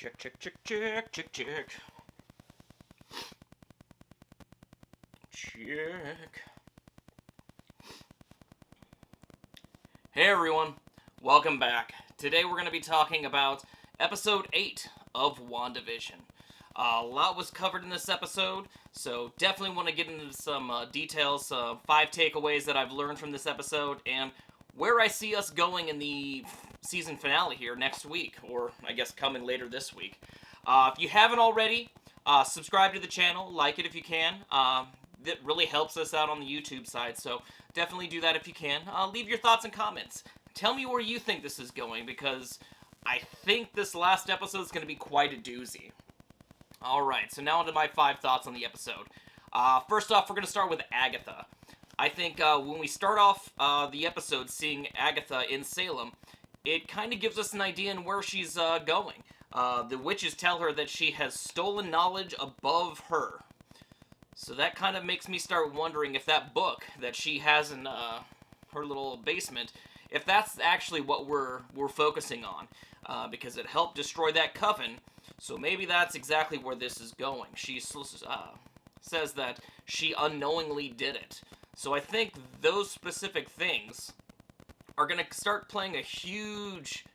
Check, check, check, check, check, check. Check. Hey everyone, welcome back. Today we're going to be talking about episode 8 of WandaVision. A lot was covered in this episode, so definitely want to get into some details, 5 takeaways that I've learned from this episode, and where I see us going in the season finale here next week, or I guess coming later this week. If you haven't already, subscribe to the channel, like it if you can. That really helps us out on the YouTube side, so definitely do that if you can. Leave your thoughts and comments. Tell me where you think this is going, because I think this last episode is going to be quite a doozy. Alright, so now onto my 5 thoughts on the episode. First off, we're going to start with Agatha. I think when we start off the episode seeing Agatha in Salem, it kind of gives us an idea on where she's going. The witches tell her that she has stolen knowledge above her. So that kind of makes me start wondering if that book that she has in her little basement, if that's actually what we're focusing on. Because it helped destroy that coven, so maybe that's exactly where this is going. She says that she unknowingly did it. So I think those specific things are going to start playing a huge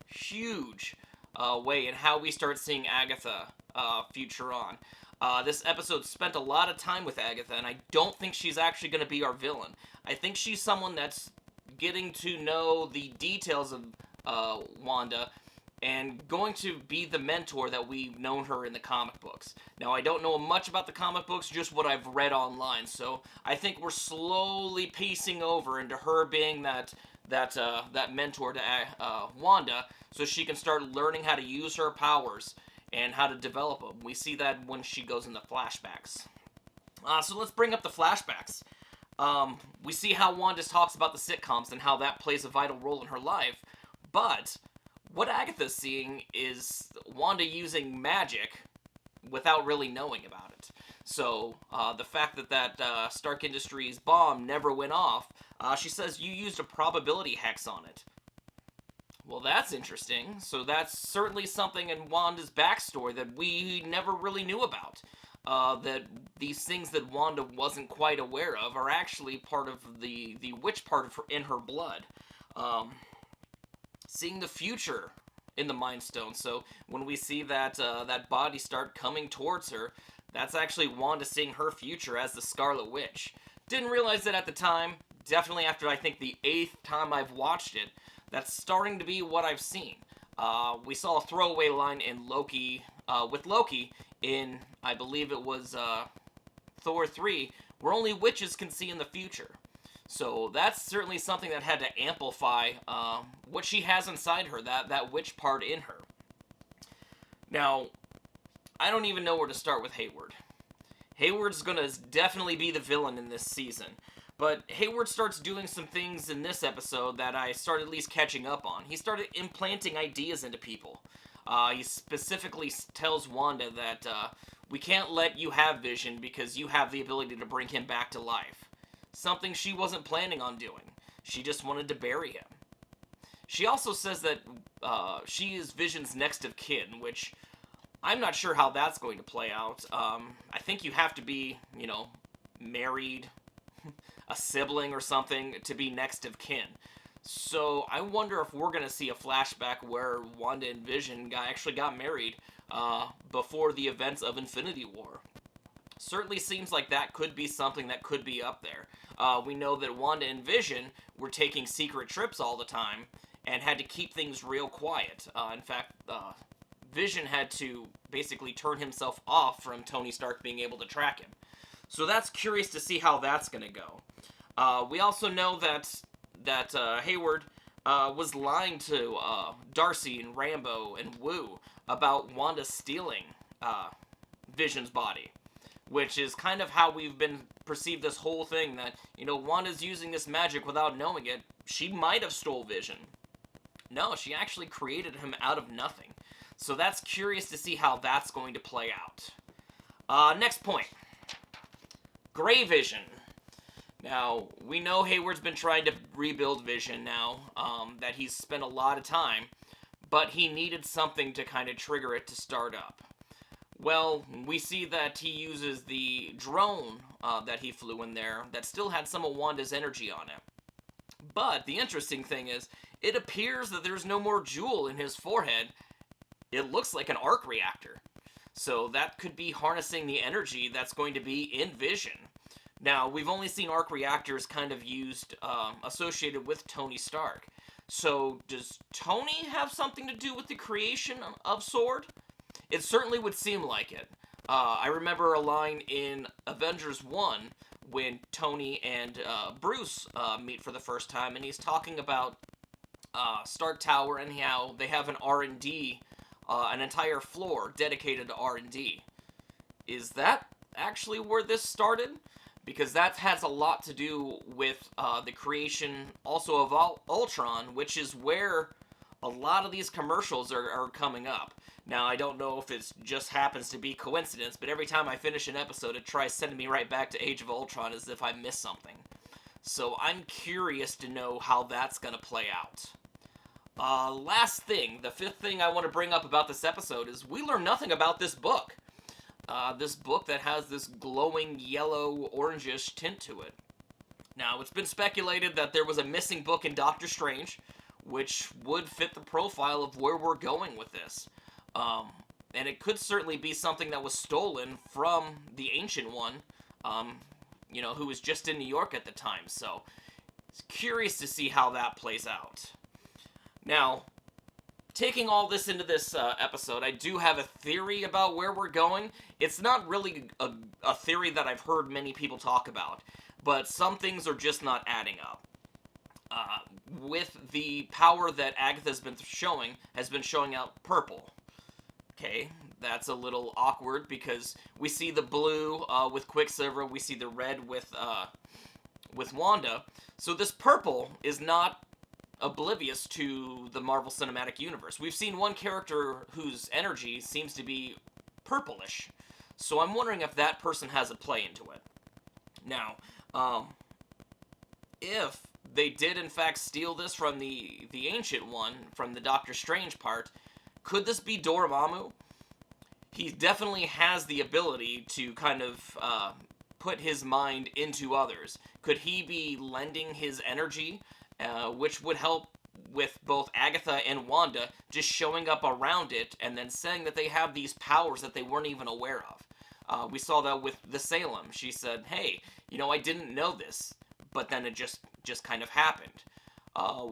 way in how we start seeing Agatha future on. This episode spent a lot of time with Agatha, and I don't think she's actually going to be our villain. I think she's someone that's getting to know the details of Wanda and going to be the mentor that we've known her in the comic books. Now, I don't know much about the comic books, just what I've read online, so I think we're slowly pacing over into her being that mentor to Wanda, so she can start learning how to use her powers and how to develop them. We see that when she goes into flashbacks. So let's bring up the flashbacks. We see how Wanda talks about the sitcoms and how that plays a vital role in her life, but what Agatha's seeing is Wanda using magic without really knowing about it. So, the fact that Stark Industries bomb never went off, she says you used a probability hex on it. Well, that's interesting. So that's certainly something in Wanda's backstory that we never really knew about. That these things that Wanda wasn't quite aware of are actually part of the witch part of her, in her blood. Seeing the future in the Mind Stone. So when we see that that body start coming towards her, that's actually Wanda seeing her future as the Scarlet Witch. Didn't realize that at the time. Definitely after I think the 8th time I've watched it, that's starting to be what I've seen. We saw a throwaway line in Loki, with Loki in, I believe it was Thor 3, where only witches can see in the future. So that's certainly something that had to amplify what she has inside her, that witch part in her. Now, I don't even know where to start with Hayward. Hayward's going to definitely be the villain in this season. But Hayward starts doing some things in this episode that I started at least catching up on. He started implanting ideas into people. He specifically tells Wanda that we can't let you have Vision because you have the ability to bring him back to life. Something she wasn't planning on doing. She just wanted to bury him. She also says that she is Vision's next of kin, which I'm not sure how that's going to play out. I think you have to be, married, a sibling or something, to be next of kin. So I wonder if we're going to see a flashback where Wanda and Vision actually got married before the events of Infinity War. Certainly seems like that could be something that could be up there. We know that Wanda and Vision were taking secret trips all the time and had to keep things real quiet. In fact, Vision had to basically turn himself off from Tony Stark being able to track him. So that's curious to see how that's going to go. We also know that Hayward was lying to Darcy and Rambo and Wu about Wanda stealing Vision's body, which is kind of how we've been perceived this whole thing, that, Wanda's using this magic without knowing it. She might have stole Vision. No, she actually created him out of nothing. So that's curious to see how that's going to play out. Next point. Grey Vision. Now, we know Hayward's been trying to rebuild Vision now, that he's spent a lot of time, but he needed something to kind of trigger it to start up. Well, we see that he uses the drone that he flew in there that still had some of Wanda's energy on it. But the interesting thing is, it appears that there's no more jewel in his forehead. It looks like an arc reactor. So that could be harnessing the energy that's going to be in Vision. Now, we've only seen arc reactors kind of used, associated with Tony Stark. So, does Tony have something to do with the creation of S.W.O.R.D.? It certainly would seem like it. I remember a line in Avengers 1 when Tony and Bruce meet for the first time, and he's talking about Stark Tower and how they have an R&D, an entire floor dedicated to R&D. Is that actually where this started? Because that has a lot to do with the creation also of Ultron, which is where a lot of these commercials are coming up. Now, I don't know if it just happens to be coincidence, but every time I finish an episode, it tries sending me right back to Age of Ultron as if I missed something. So I'm curious to know how that's going to play out. Last thing, the fifth thing I want to bring up about this episode is we learn nothing about this book. This book that has this glowing yellow orangish tint to it. Now, it's been speculated that there was a missing book in Doctor Strange, which would fit the profile of where we're going with this. And it could certainly be something that was stolen from the Ancient One, who was just in New York at the time. So, it's curious to see how that plays out. Now, taking all this into this episode, I do have a theory about where we're going. It's not really a theory that I've heard many people talk about, but some things are just not adding up. With the power that Agatha has been showing out purple. Okay, that's a little awkward because we see the blue with Quicksilver, we see the red with Wanda. So this purple is not oblivious to the Marvel Cinematic Universe. We've seen one character whose energy seems to be purplish. So I'm wondering if that person has a play into it. Now, if they did in fact steal this from the Ancient One, from the Doctor Strange part, could this be Dormammu? He definitely has the ability to kind of put his mind into others. Could he be lending his energy, which would help with both Agatha and Wanda just showing up around it and then saying that they have these powers that they weren't even aware of? We saw that with the Salem. She said, hey, I didn't know this, but then it just kind of happened.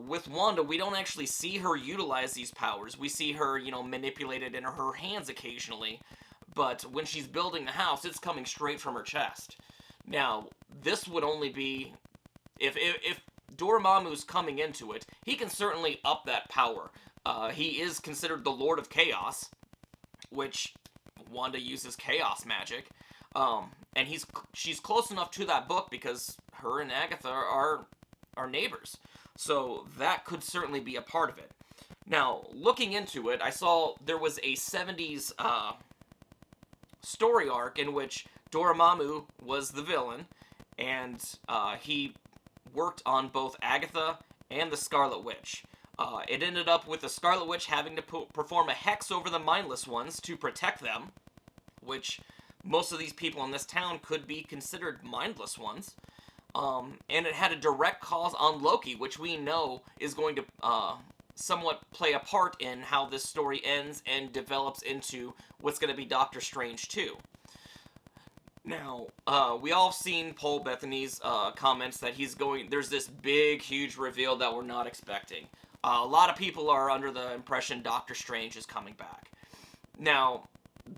With Wanda, we don't actually see her utilize these powers. We see her, manipulate it in her hands occasionally, but when she's building the house, it's coming straight from her chest. Now, this would only be, if Dormammu's coming into it, he can certainly up that power. He is considered the Lord of Chaos, which Wanda uses chaos magic, and she's close enough to that book because her and Agatha are neighbors. So that could certainly be a part of it. Now, looking into it, I saw there was a 70s story arc in which Dormammu was the villain, and he worked on both Agatha and the Scarlet Witch. It ended up with the Scarlet Witch having to perform a hex over the Mindless Ones to protect them, which most of these people in this town could be considered mindless ones. And it had a direct cause on Loki, which we know is going to somewhat play a part in how this story ends and develops into what's going to be Doctor Strange 2. Now, we all have seen Paul Bettany's comments that there's this big, huge reveal that we're not expecting. A lot of people are under the impression Doctor Strange is coming back. Now,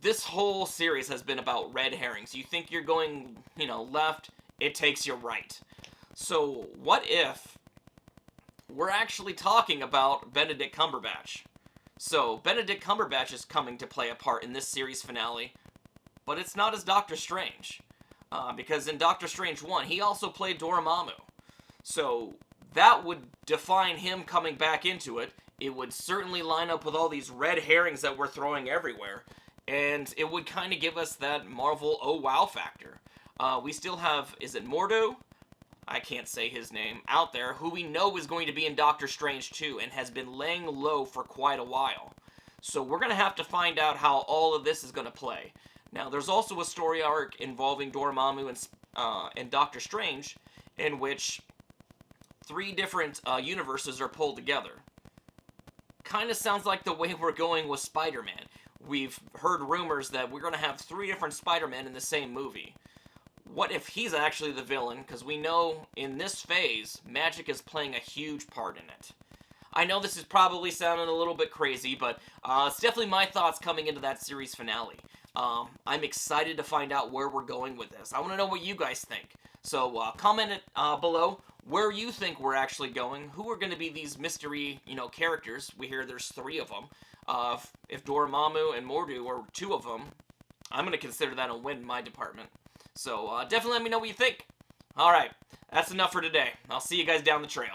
this whole series has been about red herrings. You think you're going, left, it takes you right. So, what if we're actually talking about Benedict Cumberbatch? So, Benedict Cumberbatch is coming to play a part in this series finale, but it's not as Doctor Strange. Because in Doctor Strange 1, he also played Dormammu. So, that would define him coming back into it. It would certainly line up with all these red herrings that we're throwing everywhere. And it would kind of give us that Marvel oh wow factor. We still have, is it Mordo? I can't say his name, out there, who we know is going to be in Doctor Strange 2 and has been laying low for quite a while. So we're going to have to find out how all of this is going to play. Now, there's also a story arc involving Dormammu and Doctor Strange, in which 3 different universes are pulled together. Kind of sounds like the way we're going with Spider-Man. We've heard rumors that we're going to have 3 different Spider-Men in the same movie. What if he's actually the villain? Because we know in this phase, magic is playing a huge part in it. I know this is probably sounding a little bit crazy, but it's definitely my thoughts coming into that series finale. I'm excited to find out where we're going with this. I want to know what you guys think. So comment it below where you think we're actually going. Who are going to be these mystery, characters? We hear there's 3 of them. If Dormammu and Mordo are 2 of them, I'm going to consider that a win in my department. So definitely let me know what you think. Alright, that's enough for today. I'll see you guys down the trail.